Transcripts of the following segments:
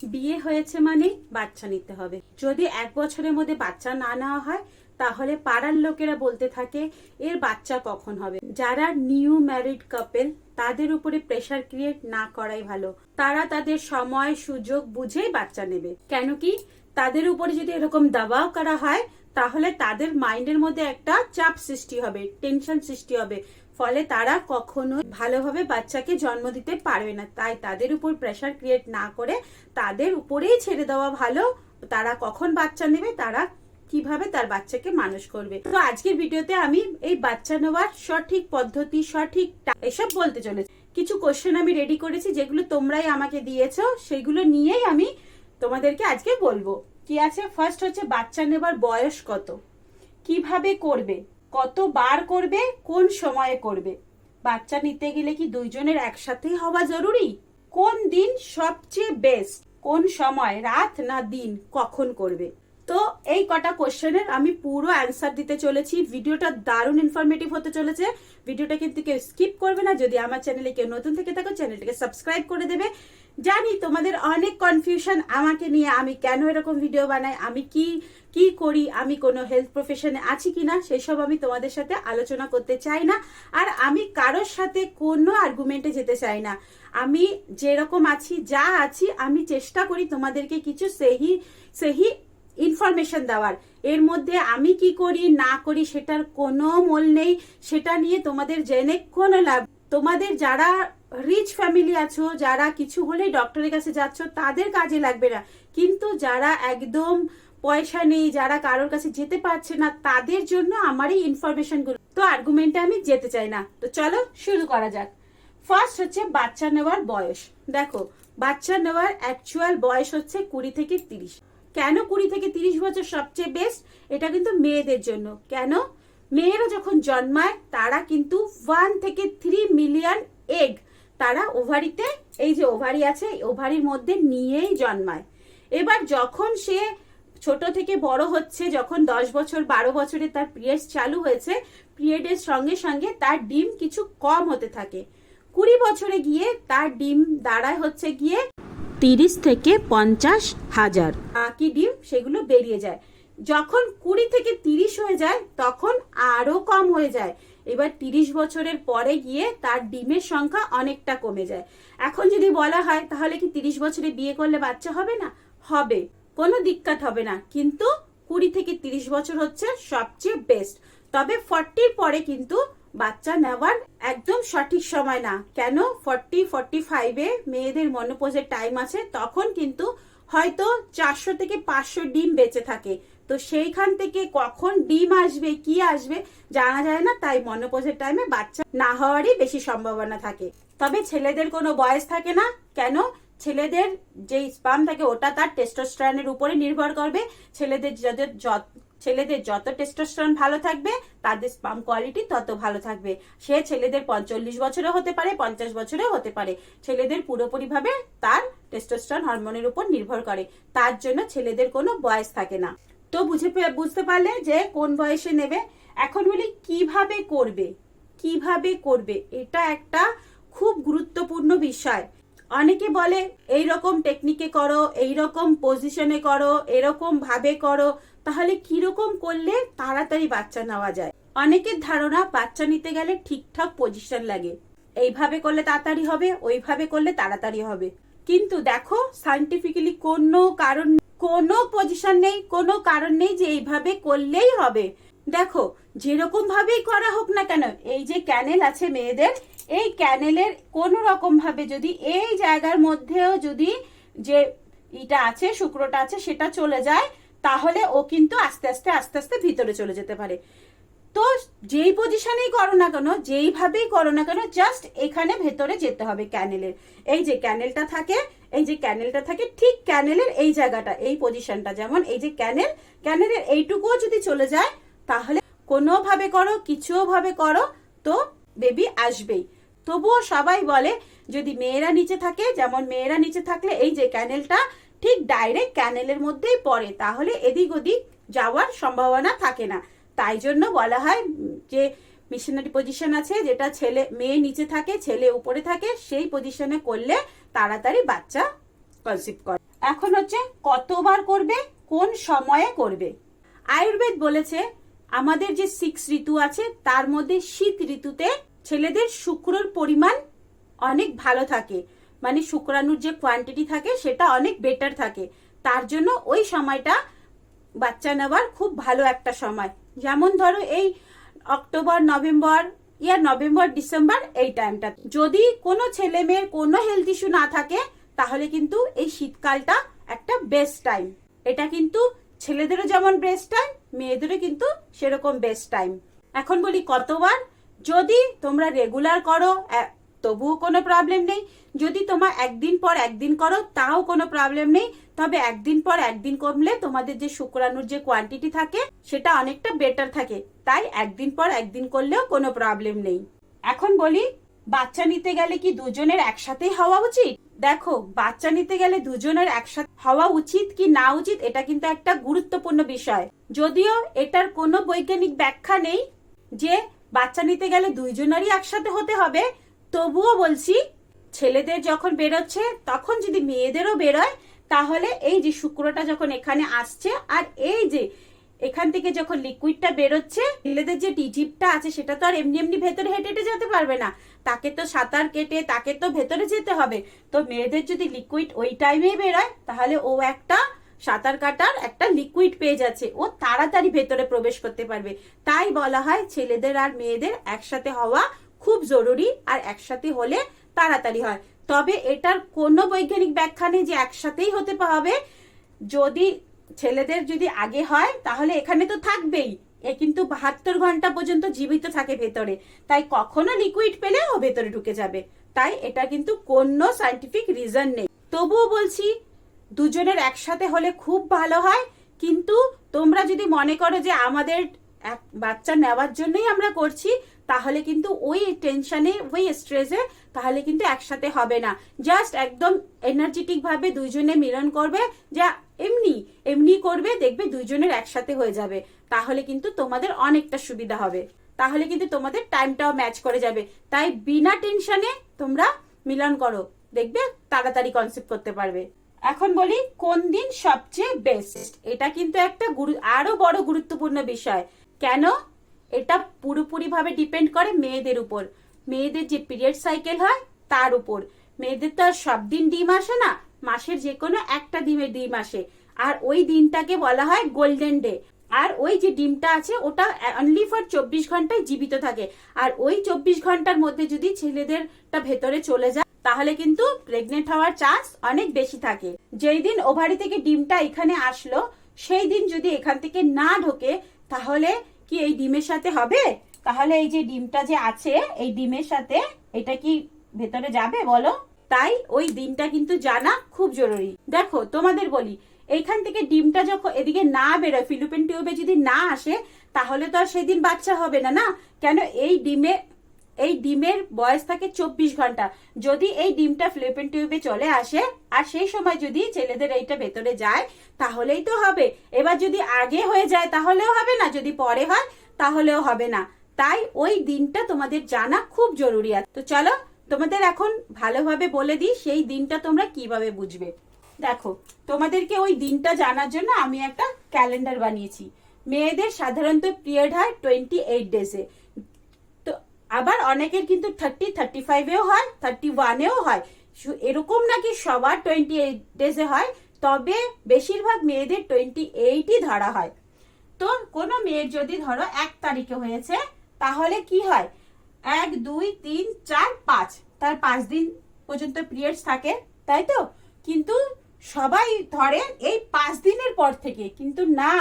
বিয়ে হয়েছে মানে বাচ্চা নিতে হবে। যদি 1 বছরের মধ্যে বাচ্চা না নেওয়া হয় তাহলে পাড়ার লোকেরা বলতে থাকে এর বাচ্চা কখন হবে। যারা নিউ ম্যারিড কাপল তাদের উপরে প্রেসার ক্রিয়েট না করাই ভালো। তারা তাদের সময় সুযোগ বুঝেই বাচ্চা নেবে। কেন কি তাদের উপরে যদি এরকম দাবাও করা হয় তাহলে তাদের মাইন্ডের মধ্যে একটা চাপ সৃষ্টি হবে, টেনশন সৃষ্টি হবে, ফলে তারা কখনো ভালোভাবে বাচ্চাকে জন্ম দিতে পারবে না। তাই তাদের উপর প্রেসার ক্রিয়েট না করে তাদের উপরেই ছেড়ে দেওয়া ভালো। তারা কখন বাচ্চা নেবে, তারা কিভাবে তার বাচ্চাকে মানুষ করবে। তো আজকের ভিডিওতে আমি এই বাচ্চা নেওয়ার সঠিক পদ্ধতি, সঠিক এসব বলতে চলেছি। কিছু কোশ্চেন আমি রেডি করেছি যেগুলো তোমরাই আমাকে দিয়েছো, সেগুলো নিয়েই আমি তোমাদেরকে আজকে বলবো। কি আছে? ফার্স্ট হচ্ছে বাচ্চা নেবার বয়স কত, কিভাবে করবে, কতবার করবে, কোন সময়ে করবে। বাচ্চা নিতে গেলে কি দুইজনের একসাথেই হওয়া জরুরি? কোন দিন সবচেয়ে বেস্ট, কোন সময়, রাত না দিন, কখন করবে। তো এই কটা কোশ্চেনের আমি পুরো অ্যান্সার দিতে চলেছি। ভিডিওটা দারুণ ইনফরমেটিভ হতে চলেছে। ভিডিওটা কিন্তু কেউ স্কিপ করবে না। যদি আমার চ্যানেলে কেউ নতুন থেকে থাকো চ্যানেলটাকে সাবস্ক্রাইব করে দেবে। জানি তোমাদের অনেক কনফিউশন আমাকে নিয়ে, আমি কেন এরকম ভিডিও বানাই, আমি কি করি, আমি কোনো হেলথ প্রফেশনে আছি কিনা, সেসব আমি তোমাদের সাথে আলোচনা করতে চাই না। আর আমি কারোর সাথে কোনো আর্গুমেন্টে যেতে চাই না। আমি যেরকম আছি, যা আছি, আমি চেষ্টা করি তোমাদেরকে কিছু সেহি ইনফরমেশন দেওয়ার। এর মধ্যে আমি কি করি না করি সেটার কোনো মোল নেই। সেটা নিয়ে তোমাদের জেনে কোনো লাভ। তোমাদের যারা রিচ ফ্যামিলি আছো, যারা কিছু হলেই ডক্টরের কাছে যাচ্ছ, তাদের কাজে লাগবে না। কিন্তু যারা একদম পয়সা নেই, যারা কারোর কাছে যেতে পারছে না, তাদের জন্য আমার এই ইনফরমেশনগুলো। তো আর্গুমেন্টে আমি যেতে চাই না। তো চলো শুরু করা যাক। ফার্স্ট হচ্ছে বাচ্চা নেওয়ার বয়স। দেখো, বাচ্চা নেওয়ার অ্যাকচুয়াল বয়স হচ্ছে 20 থেকে 30। কেন 20 থেকে 30 বছর সবচেয়ে বেস্ট? এটা কিন্তু মেয়েদের জন্য। কেন? মেয়েরা যখন জন্মায় তারা কিন্তু 1 থেকে 3 মিলিয়ন এগ তারা ওভারিতে, এই যে ওভারি আছে, ওভারির মধ্যে নিয়েই জন্মায়। এবার যখন সে ছোট থেকে বড় হচ্ছে, যখন 10 বছর 12 বছরে তার পিরিয়ড চালু হয়েছে, পিরিয়ডের সঙ্গে সঙ্গে তার ডিম কিছু কম হতে থাকে। 20 বছরে গিয়ে তার ডিম দাঁড়ায় হচ্ছে গিয়ে 30 থেকে 50 হাজার। বাকি ডিম সেগুলো বেরিয়ে যায়। যখন 20 থেকে 30 হয়ে যায় তখন আরো কম হয়ে যায়। এবার 30 বছরের পরে গিয়ে তার ডিমের সংখ্যা অনেকটা কমে যায়। এখন যদি বলা হয় তাহলে কি 30 বছরে বিয়ে করলে বাচ্চা হবে না? হবে, কোনো দিক্কত হবে না। কিন্তু 20 থেকে 30 বছর হচ্ছে সবচেয়ে বেস্ট। তবে 40 পরে কিন্তু বাচ্চা নেওয়ার একদম সঠিক সময় না। কেন? 40-45-এ মেয়েদের মনোপজের টাইম আছে, তখন কিন্তু হয়তো 400 থেকে 500 ডিম বেঁচে থাকে। তো সেইখান থেকে কখন ডিম আসবে, কি আসবে জানা যায় না। তাই মনোপজের টাইমে বাচ্চা না হওয়ারই বেশি সম্ভাবনা থাকে। তবে ছেলেদের কোনো বয়স থাকে না। কেন? ছেলেদের যে স্পার্ম থাকে ওটা তার টেস্টোস্টেরনের উপরে নির্ভর করবে। ছেলেদের যত টেস্টোস্টেরন ভালো থাকবে তাদের স্পার্ম কোয়ালিটি তত ভালো থাকবে। সে ছেলেদের 40 বছরেও হতে পারে, 50 বছরেও হতে পারে। ছেলেদের পুরোপুরিভাবে তার টেস্টোস্টেরন হরমোনের উপর নির্ভর করে। তার জন্য ছেলেদের কোনো বয়স থাকে না। তো বুঝতে পারলে যে কোন বয়সে নেবে। এখন বলি কিভাবে করবে, কিভাবে করবে। এটা একটা খুব গুরুত্বপূর্ণ বিষয়। অনেকে বলে এই রকম টেকনিকে করো, এই রকম পজিশনে করো, এরকম ভাবে করো, তাহলে কিরকম করলে তাড়াতাড়ি বাচ্চা নেওয়া যায়। অনেকের ধারণা বাচ্চা নিতে গেলে ঠিকঠাক পজিশন লাগে, এইভাবে করলে তাড়াতাড়ি হবে, ওইভাবে করলে তাড়াতাড়ি হবে। কিন্তু দেখো, সায়েন্টিফিক্যালি কোনো পজিশন নেই, কোনো কারণ নেই যে এইভাবে করলেই হবে। দেখো, যেরকম ভাবেই করা হোক না কেন, এই যে ক্যানেল আছে মেয়েদের, এই ক্যানেলের কোনো রকম ভাবে যদি এই জায়গার মধ্যেও যদি যে ইটা আছে, শুক্রটা আছে, সেটা চলে যায়, তাহলে ও কিন্তু আস্তে আস্তে ভিতরে চলে যেতে পারে। তো যেই পজিশনেই করো না কেন, যেইভাবেই করো না কেন, জাস্ট এখানে ভেতরে যেতে হবে ক্যানেলের। এই যে ক্যানেলটা থাকে, এই যে ক্যানেলটা থাকে, ঠিক ক্যানেলের এই জায়গাটা, এই পজিশনটা, যেমন এই যে ক্যানেলের এইটুকুও যদি চলে যায়, তাহলে কোনোভাবে করো, কিছু ভাবে করো, তো বেবি আসবেই। তবুও সবাই বলে যদি মেয়েরা নিচে থাকে, যেমন মেয়েরা নিচে থাকলে এই যে ক্যানেলটা ঠিক ডাইরেক্ট ক্যানেলের মধ্যেই পড়ে, তাহলে এদিক ওদিক যাওয়ার সম্ভাবনা থাকে না। তাই জন্য বলা হয় যে মিশনারি পজিশন আছে, যেটা মেয়ে নিচে থাকে, ছেলে উপরে থাকে, সেই পজিশনে করলে তাড়াতাড়ি বাচ্চা কনসিভ করে। এখন হচ্ছে কতবার করবে, কোন সময়ে করবে। আয়ুর্বেদ বলেছে আমাদের যে 6 ঋতু আছে তার মধ্যে শীত ঋতুতে ছেলেদের শুক্রর পরিমাণ অনেক ভালো থাকে, মানে শুক্রাণুর যে কোয়ান্টিটি থাকে সেটা অনেক বেটার থাকে। তার জন্য ওই সময়টা বাচ্চা নেওয়ার খুব ভালো একটা সময়। যেমন ধরো এই অক্টোবর নভেম্বর নভেম্বর ডিসেম্বর এই টাইমটা। যদি কোনো ছেলে মেয়ের কোনো হেলথ ইস্যু না থাকে তাহলে কিন্তু এই শীতকালটা একটা বেস্ট টাইম। এটা কিন্তু ছেলেদেরও যেমন বেস্ট টাইম, মেয়েদেরও কিন্তু সেরকম বেস্ট টাইম। এখন বলি কতবার। যদি তোমরা রেগুলার করো তবুও কোনো প্রবলেম নেই, যদি তোমার একদিন পর একদিন করো তাও কোনো প্রবলেম নেই। তবে একদিন পর একদিন করলে তোমাদের যে শুক্রাণুর যে কোয়ান্টিটি থাকে সেটা অনেকটা বেটার থাকে, তাই একদিন পর একদিন করলেও কোনো প্রবলেম নেই। এখন বলি বাচ্চা নিতে গেলে কি দুজনের একসাথেই হওয়া উচিত? দেখো, বাচ্চা নিতে গেলে দুজনের একসাথে হওয়া উচিত কি না উচিত এটা কিন্তু একটা গুরুত্বপূর্ণ বিষয়। যদিও এটার কোনো বৈজ্ঞানিক ব্যাখ্যা নেই যে বাচ্চা নিতে গেলে দুইজনেরই একসাথে হতে হবে, তবুও বলছি ছেলেদের যখন বেরোচ্ছে তখন যদি মেয়েদেরও বেরোয় তাহলে এই যে শুক্রটা যখন এখানে আসছে আর এই যে এখান থেকে যখন লিকুইডটা বেরোচ্ছে, ছেলেদের যে টিজিপটা আছে সেটা তো আর এমনি এমনি ভেতরে হেঁটে হেঁটে যেতে পারবে না, তাকে তো সাঁতার কেটে তাকে তো ভেতরে যেতে হবে। তো মেয়েদের যদি লিকুইড ওই টাইমেই বেরোয় তাহলে ও একটা সাঁতার কাটার একটা লিকুইড পেয়ে যাচ্ছে, ও তাড়াতাড়ি ভেতরে প্রবেশ করতে পারবে। তাই বলা হয় ছেলেদের আর মেয়েদের একসাথে হওয়া খুব জরুরি, আর একসাথে হলে তাড়াতাড়ি হয়। তবে এটার কোনো বৈজ্ঞানিক ব্যাখ্যা নেই যে একসাথেই হতে হবে। যদি ছেলেদের যদি আগে হয় তাহলে এখানে তো থাকবেই, এ কিন্তু 72 ঘন্টা পর্যন্ত জীবিত থাকে ভেতরে, তাই কখনো লিকুইড পেলে ও ভেতরে ঢুকে যাবে। তাই এটা কিন্তু কোনো সায়েন্টিফিক রিজন নেই। তবুও বলছি দুজনের একসাথে হলে খুব ভালো হয়। কিন্তু তোমরা যদি মনে করো যে আমাদের বাচ্চা নেওয়ার জন্যই আমরা করছি, তাহলে কিন্তু ওই টেনশনে ওই স্ট্রেসে তাহলে কিন্তু একসাথে হবে না। জাস্ট একদম এনার্জেটিক ভাবে দুইজনে মিলন করবে, যা এমনি এমনি করবে, দেখবে দুইজনের একসাথে হয়ে যাবে। তাহলে কিন্তু তোমাদের অনেকটা সুবিধা হবে, তাহলে কিন্তু তোমাদের টাইমটাও ম্যাচ করে যাবে। তাই বিনা টেনশনে তোমরা মিলন করো, দেখবে তাড়াতাড়ি কনসেপ্ট করতে পারবে। এখন বলি কোন দিন সবচেয়ে বেস্ট। এটা কিন্তু একটা আরো বড় গুরুত্বপূর্ণ বিষয়। কেন? এটা পুরোপুরি ভাবে ডিপেন্ড করে মেয়েদের উপর, মেয়েদের যে পিরিয়ড সাইকেল হয় তার উপর। মেয়েদের তো আর সব দিন ডিম আসে না, মাসের যে কোনো একটা ডিম আসে, আর ওই দিনটাকে বলা হয় গোল্ডেন ডে। আর ওই যে ডিমটা আছে ওটা অনলি ফর 24 ঘন্টায় জীবিত থাকে, আর ওই 24 ঘন্টার মধ্যে যদি ছেলেদেরটা ভেতরে চলে যায় তাহলে কিন্তু প্রেগনেন্ট হওয়ার চান্স অনেক বেশি থাকে। যেই দিন ওভারি থেকে ডিমটা এখানে আসলো সেই দিন যদি এখান থেকে না ঢোকে তাহলে কি এই ডিমের সাথে হবে? তাহলে এই যে ডিমটা যে আছে এই ডিমের সাথে এটা কি ভেতরে যাবে বলো? তাই ওই দিনটা কিন্তু জানা খুব জরুরি। দেখো তোমাদের বলি, এইখান থেকে ডিমটা যখন এদিকে না বেরোয়, ফিলিপিন টিউবে যদি না আসে তাহলে তো আর সেদিন বাচ্চা হবে না। না কেন? এই ডিমের বয়স থাকে 24 ঘন্টা। যদি এই ডিমটা ফিলিপিন টিউবে চলে আসে আর সেই সময় যদি ছেলেদের এইটা ভেতরে যায় তাহলেই তো হবে। এবার যদি আগে হয়ে যায় তাহলেও হবে না, যদি পরে হয় তাহলেও হবে না। তাই ওই দিনটা তোমাদের জানা খুব জরুরি আছে। তো চলো তোমাদের এখন ভালোভাবে বলে দিই সেই দিনটা তোমরা কিভাবে বুঝবে। দেখো, তোমাদেরকে ওই দিনটা জানার জন্য আমি একটা ক্যালেন্ডার বানিয়েছি। মেয়েদের সাধারণত পিরিয়ড হয় 28 ডেজে, তো আবার অনেকের কিন্তু 30, 35-এও হয়, 31-এও হয়। এরকম নাকি সবার 28 ডেজে হয়, তবে বেশিরভাগ মেয়েদের 28ই ধরা হয়। তো কোনো মেয়ের যদি ধরো 1 তারিখে হয়েছে তাহলে কি হয়, 1, 2, 3, 4, 5, তার 5 দিন পর্যন্ত পিরিয়ডস থাকে, তাই তো? কিন্তু সবাই ধরে এই 5 দিনের পর থেকে, কিন্তু না,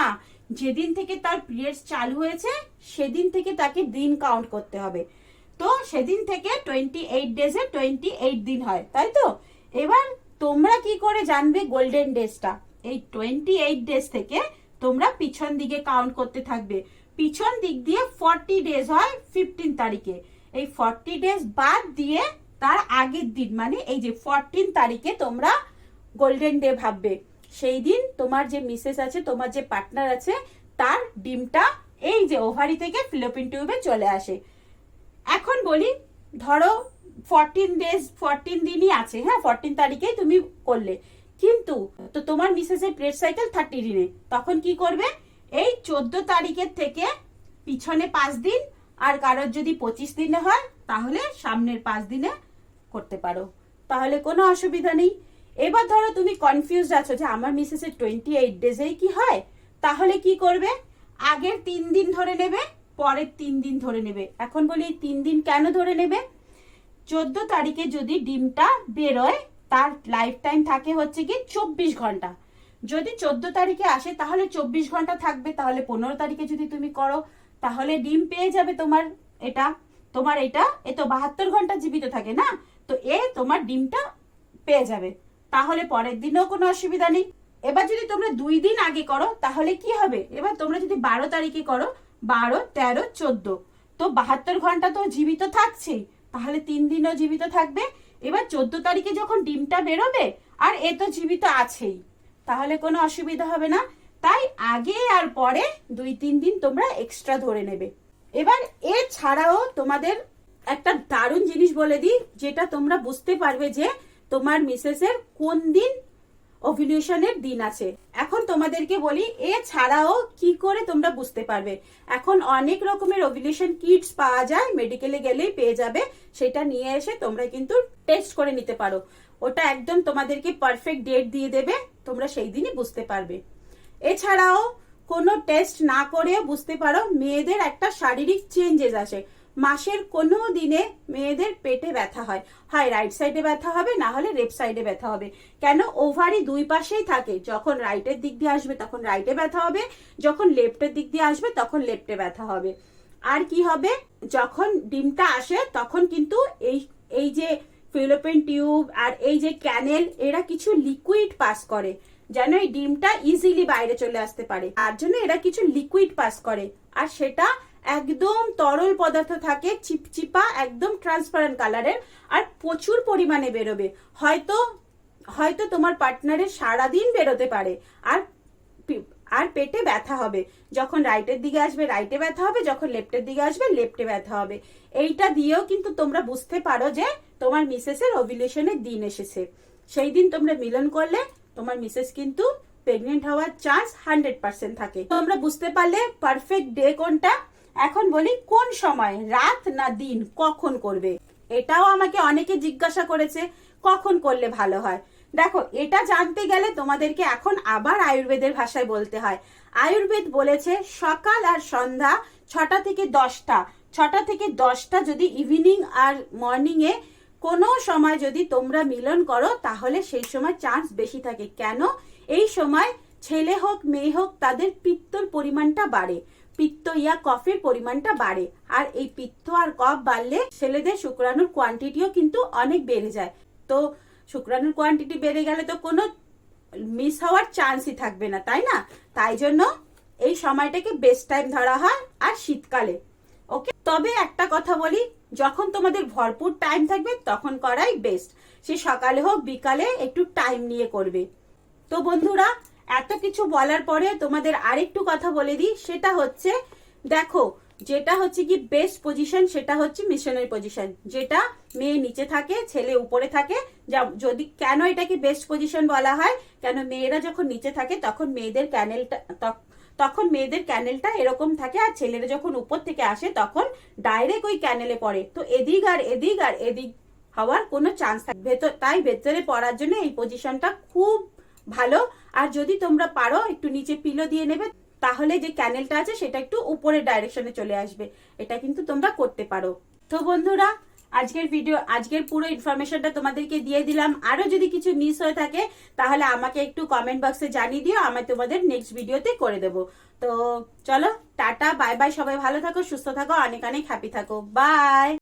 যেদিন থেকে তার পিরিয়ডস চালু হয়েছে সেদিন থেকে তাকে দিন কাউন্ট করতে হবে। তো সেদিন থেকে 28 ডেজে 28 দিন হয়, তাই তো? এবার তোমরা কি করে জানবে গোল্ডেন ডেজটা? এই 28 ডেজ থেকে তোমরা পিছন দিকে কাউন্ট করতে থাকবে। পিছন দিক দিয়ে 40 ডেজ হয় 15 তারিখে। এই 40 ডেজ বাদ দিয়ে তার আগের দিন মানে এই যে 14 তারিখে তোমরা গোল্ডেন ডে ভাববে। সেই দিন তোমার যে মিসেস আছে, তোমার যে পার্টনার আছে, তার ডিমটা এই যে ওভারি থেকে ফিলিপিন টিউবে চলে আসে। এখন বলি ধরো 14 ডেজ 14 দিনই আছে, হ্যাঁ 14 তারিখে তুমি করলে, কিন্তু তো তোমার মিসেসের পিরিয়ড সাইকেল 30 দিনে, তখন কি করবে, এই 14 তারিখের থেকে পিছনে 5 দিন, আর কারোর যদি 25 দিনে হয় তাহলে সামনের 5 দিনে করতে পারো, তাহলে কোনো অসুবিধা নেই। এবার ধরো তুমি কনফিউজ আছো যে আমার মিসেসের 28 ডেজেই কি হয়, তাহলে কি করবে, আগের 3 দিন ধরে নেবে, পরের 3 দিন ধরে নেবে। এখন বলি 3 দিন কেন ধরে নেবে, 14 তারিখে যদি ডিমটা বেরোয় তার লাইফ টাইম থাকে হচ্ছে কি 24 ঘন্টা। যদি 14 তারিখে আসে তাহলে 24 ঘন্টা থাকবে, তাহলে 15 তারিখে যদি তুমি করো তাহলে ডিম পেয়ে যাবে তোমার এটা, এ তো 72 ঘন্টা জীবিত থাকে না, তো তোমার ডিমটা পেয়ে যাবে, তাহলে পরের দিনেও কোনো অসুবিধা নেই। এবার যদি তোমরা 2 দিন আগে করো তাহলে কি হবে, এবার তোমরা যদি 12 তারিখে করো, 12, 13, 14, তো 72 ঘন্টা তো জীবিত থাকছেই, তাহলে 3 দিনও জীবিত থাকবে। এবার 14 তারিখে যখন ডিমটা বেরোবে আর এ তো জীবিত আছেই, তাহলে কোনো অসুবিধা হবে না। তাই আগে আর পরে 2-3 দিন তোমরা এক্সট্রা ধরে নেবে। এবার এছাড়াও তোমাদের একটা দারুণ জিনিস বলে দিই, যেটা তোমরা বুঝতে পারবে যে তোমার মিসেসের কোন দিন ওভিলিউশনের দিন আছে। এখন তোমাদেরকে বলি এছাড়াও কি করে তোমরা বুঝতে পারবে। এখন অনেক রকমের ওভিলিউশন কিটস পাওয়া যায়, মেডিকেলে গেলেই পেয়ে যাবে, সেটা নিয়ে এসে তোমরা কিন্তু টেস্ট করে নিতে পারো। ওটা একদম তোমাদেরকে পারফেক্ট ডেট দিয়ে দেবে, তোমরা সেই দিনই বুঝতে পারবে। এছাড়াও কোনো টেস্ট না করেও বুঝতে পারো মেয়েদের একটা শারীরিক চেঞ্জেস আসে। মাসের কোনো দিনে মেয়েদের পেটে ব্যথা হয়, হয় রাইট সাইডে ব্যথা হবে, না হলে লেফট সাইডে ব্যথা হবে। কেন, ওভারি দুই পাশেই থাকে, যখন রাইটের দিক দিয়ে আসবে তখন রাইটে ব্যথা হবে, যখন লেফটের দিক দিয়ে আসবে তখন লেফটে ব্যথা হবে। আর কি হবে, যখন ডিমটা আসে তখন কিন্তু এই যে ফিলোপিয়ান টিউব আর এই যে ক্যানেল, এরা কিছু লিকুইড পাস করে যেন এই ডিমটা ইজিলি বাইরে চলে আসতে পারে, তার জন্য এরা কিছু লিকুইড পাস করে, আর সেটা একদম তরল পদার্থ থাকে, চিপচিপা, একদম ট্রান্সপারেন্ট কালারের, আর প্রচুর পরিমাণে বেরোবে। হয়তো তোমার পার্টনারের সারাদিন বেরোতে পারে, আর পেটে ব্যথা হবে, যখন রাইটের দিকে আসবে রাইটে ব্যথা হবে, যখন লেফটের দিকে আসবে লেফটে ব্যথা হবে। এইটা দিয়েও কিন্তু তোমরা বুঝতে পারো যে তোমার মিসেসের ওভিলেশনের দিন এসেছে। সেই দিন তোমরা মিলন করলে তোমার মিসেস কিন্তু প্রেগনেন্ট হওয়ার চান্স 100% থাকে। তোমরা বুঝতে পারলে পারফেক্ট ডে কোনটা। এখন বলি কোন সময়, রাত না দিন, কখন করবে। এটাও আমাকে অনেকে জিজ্ঞাসা করেছে কখন করলে ভালো হয়। দেখো, এটা জানতে গেলে তোমাদেরকে এখন আবার আয়ুর্বেদের ভাষায় বলতে হয়। আয়ুর্বেদ বলেছে সকাল আর সন্ধ্যা 6টা থেকে 10টা, 6টা থেকে 10টা যদি ইভিনিং আর মর্নিং এ কোনো সময় যদি তোমরা মিলন করো তাহলে সেই সময় চান্স বেশি থাকে। কেন, এই সময় ছেলে হোক মেয়ে হোক তাদের পিত্তর পরিমাণটা বাড়ে, পিত্ত ইয়া কফের পরিমাণটা বাড়ে, আর এই পিত্ত আর কফ বাড়লে ছেলেদের শুক্রাণুর কোয়ান্টিটিও কিন্তু অনেক বেড়ে যায়। তো শুক্রাণুর কোয়ান্টিটি বেড়ে গেলে তো কোনো মিস হওয়ার চান্সই থাকবে না, তাই না? তাই জন্য এই সময়টাকে বেস্ট টাইম ধরা হয়, আর শীতকালে। ওকে, তবে একটা কথা বলি, যখন তোমাদের ভরপুর টাইম থাকবে তখন করাই বেস্ট, সে সকালে হোক বিকালে একটু টাইম নিয়ে করবে। তো বন্ধুরা, এত কিছু বলার পরে তোমাদের আরেকটু কথা বলে দিই, সেটা হচ্ছে দেখো, যেটা হচ্ছে কি বেস্ট পজিশন সেটা হচ্ছে মিশনারি পজিশন, যেটা মেয়ে নিচে থাকে ছেলে উপরে থাকে। যদি কেন এটাকে বেস্ট পজিশন বলা হয়, কেন মেয়েরা যখন নিচে থাকে তখন মেয়েদের ক্যানেলটা এরকম থাকে, আর ছেলেরা যখন উপর থেকে আসে তখন ডাইরেক্ট ওই ক্যানেলে পড়ে, তো এদিক আর এদিক হওয়ার কোনো চান্স থাকে। তাই ভেতরে পড়ার জন্য এই পজিশনটা খুব ভালো। আর যদি তোমরা পারো একটু নিচে পিলো দিয়ে নেবে, তাহলে যে ক্যানেলটা আছে সেটা একটু উপরের ডাইরেকশনে চলে আসবে। এটা কিন্তু তোমরা করতে পারো। তো বন্ধুরা, আজকের পুরো ইনফরমেশনটা তোমাদেরকে দিয়ে দিলাম। আরো যদি কিছু মিস হয়ে থাকে তাহলে আমাকে একটু কমেন্ট বক্সে জানিয়ে দিও, আমি তোমাদের নেক্সট ভিডিওতে করে দেবো। তো চলো, টাটা, বাই বাই, সবাই ভালো থাকো, সুস্থ থাকো, অনেক অনেক হ্যাপি থাকো, বাই।